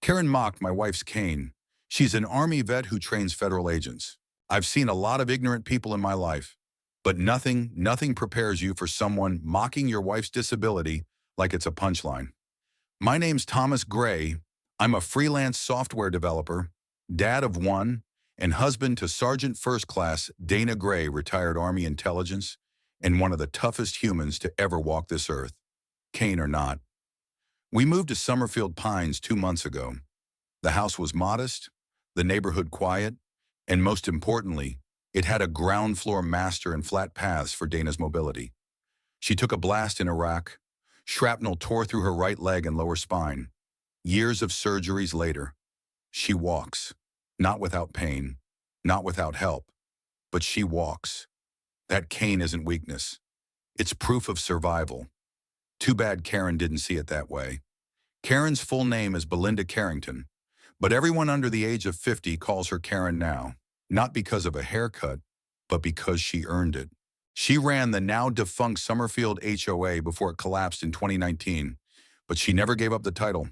Karen mocked my wife's cane. She's an Army vet who trains federal agents. I've seen a lot of ignorant people in my life, but nothing prepares you for someone mocking your wife's disability like it's a punchline. My name's Thomas Gray. I'm a freelance software developer, dad of one, and husband to Sergeant First Class Dana Gray, retired Army intelligence, and one of the toughest humans to ever walk this earth, cane or not. We moved to Summerfield Pines 2 months ago. The house was modest, the neighborhood quiet, and most importantly, it had a ground floor master and flat paths for Dana's mobility. She took a blast in Iraq. Shrapnel tore through her right leg and lower spine. Years of surgeries later, she walks, not without pain, not without help, but she walks. That cane isn't weakness. It's proof of survival. Too bad Karen didn't see it that way. Karen's full name is Belinda Carrington, but everyone under the age of 50 calls her Karen now, not because of a haircut, but because she earned it. She ran the now-defunct Summerfield HOA before it collapsed in 2019, but she never gave up the title.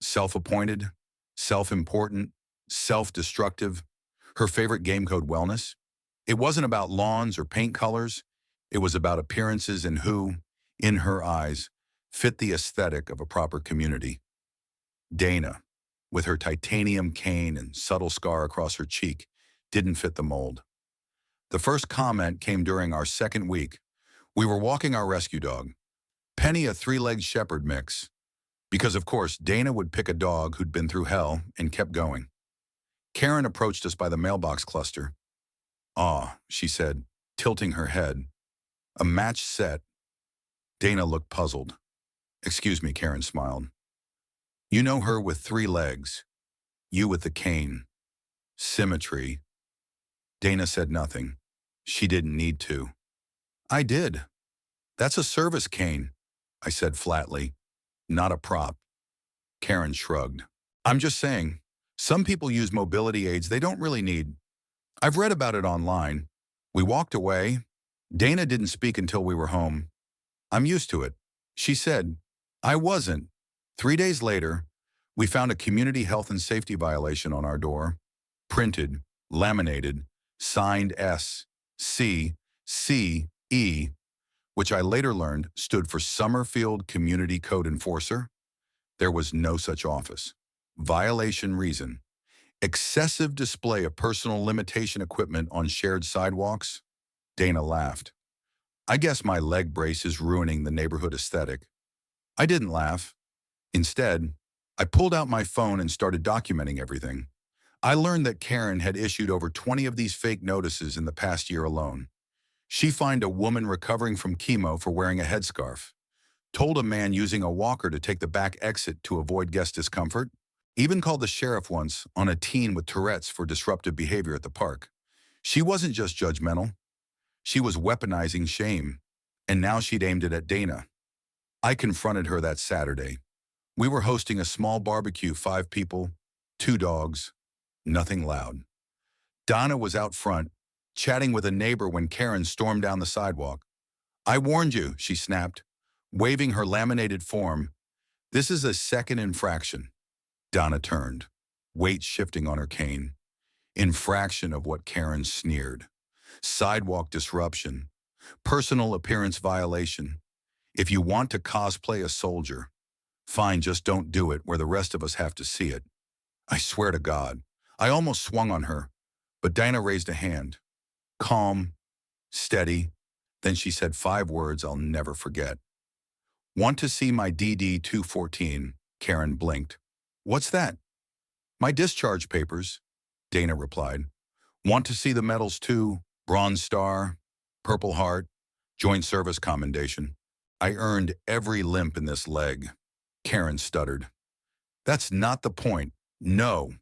Self-appointed, self-important, self-destructive. Her favorite game code, wellness. It wasn't about lawns or paint colors. It was about appearances and who, in her eyes, fit the aesthetic of a proper community. Dana, with her titanium cane and subtle scar across her cheek, didn't fit the mold. The first comment came during our second week. We were walking our rescue dog, Penny, a three-legged shepherd mix, because of course Dana would pick a dog who'd been through hell and kept going. Karen approached us by the mailbox cluster. "Ah," she said, tilting her head. "A match set." Dana looked puzzled. "Excuse me," Karen smiled. "You know her with 3 legs. You with the cane. Symmetry." Dana said nothing. She didn't need to. "I did. That's a service cane," I said flatly. "Not a prop." Karen shrugged. "I'm just saying, some people use mobility aids they don't really need. I've read about it online." We walked away. Dana didn't speak until we were home. "I'm used to it," she said. I wasn't. 3 days later, we found a community health and safety violation on our door. Printed, laminated, signed SCCE, which I later learned stood for Summerfield Community Code Enforcer. There was no such office. Violation reason: excessive display of personal limitation equipment on shared sidewalks. Dana laughed. "I guess my leg brace is ruining the neighborhood aesthetic." I didn't laugh. Instead, I pulled out my phone and started documenting everything. I learned that Karen had issued over 20 of these fake notices in the past year alone. She fined a woman recovering from chemo for wearing a headscarf, told a man using a walker to take the back exit to avoid guest discomfort, even called the sheriff once on a teen with Tourette's for disruptive behavior at the park. She wasn't just judgmental. She was weaponizing shame, and now she'd aimed it at Dana. I confronted her that Saturday. We were hosting a small barbecue, 5 people, 2 dogs, nothing loud. Donna was out front, chatting with a neighbor when Karen stormed down the sidewalk. "I warned you," she snapped, waving her laminated form. "This is a second infraction." Donna turned, weight shifting on her cane. Infraction of what Karen sneered. Sidewalk disruption. Personal appearance violation. If you want to cosplay a soldier, fine, just don't do it where the rest of us have to see it. I swear to God, I almost swung on her, but Dana raised a hand. Calm, steady. Then she said 5 words I'll never forget. "Want to see my DD 214? Karen blinked. "What's that?" "My discharge papers," Dana replied. "Want to see the medals too? Bronze Star, Purple Heart, Joint Service Commendation. I earned every limp in this leg." Karen stuttered. "That's not the point." "No,"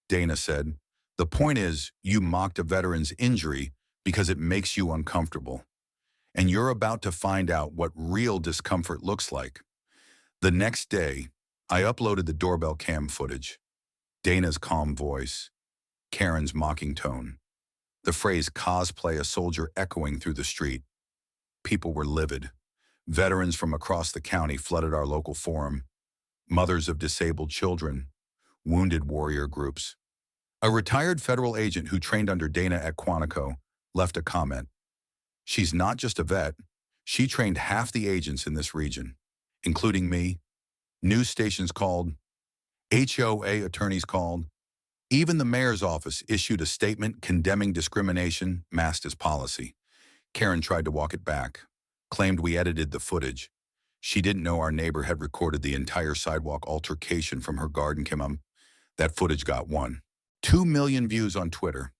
Dana said. "The point is you mocked a veteran's injury because it makes you uncomfortable. And you're about to find out what real discomfort looks like." The next day, I uploaded the doorbell cam footage. Dana's calm voice, Karen's mocking tone, the phrase "cosplay a soldier" echoing through the street. People were livid. Veterans from across the county flooded our local forum. Mothers of disabled children. wounded warrior groups. A retired federal agent who trained under Dana at Quantico left a comment. She's not just a vet, she trained half the agents in this region, including me. News stations called, HOA attorneys called. Even the mayor's office issued a statement condemning discrimination masked as policy. Karen tried to walk it back, claimed we edited the footage. She didn't know our neighbor had recorded the entire sidewalk altercation from her garden. That footage got 2 million views on Twitter.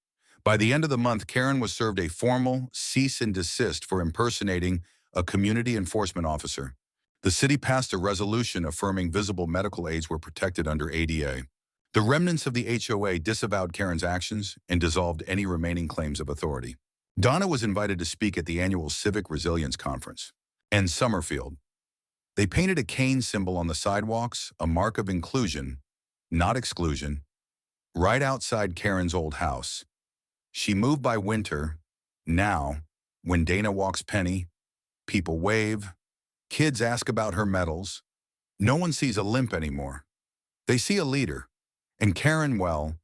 By the end of the month, Karen was served a formal cease and desist for impersonating a community enforcement officer. The city passed a resolution affirming visible medical aids were protected under ADA. The remnants of the HOA disavowed Karen's actions and dissolved any remaining claims of authority. Donna was invited to speak at the annual Civic Resilience Conference. In Summerfield, they painted a cane symbol on the sidewalks, a mark of inclusion, not exclusion, right outside Karen's old house. She moved by winter. Now, when Dana walks Penny, people wave, kids ask about her medals. No one sees a limp anymore. They see a leader. And Karen, well,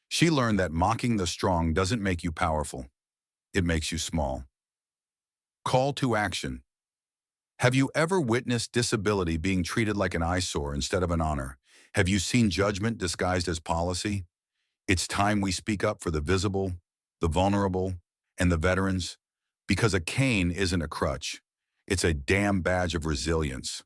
she learned that mocking the strong doesn't make you powerful. It makes you small. Call to action. Have you ever witnessed disability being treated like an eyesore instead of an honor? Have you seen judgment disguised as policy? It's time we speak up for the visible, the vulnerable, and the veterans, because a cane isn't a crutch. It's a damn badge of resilience.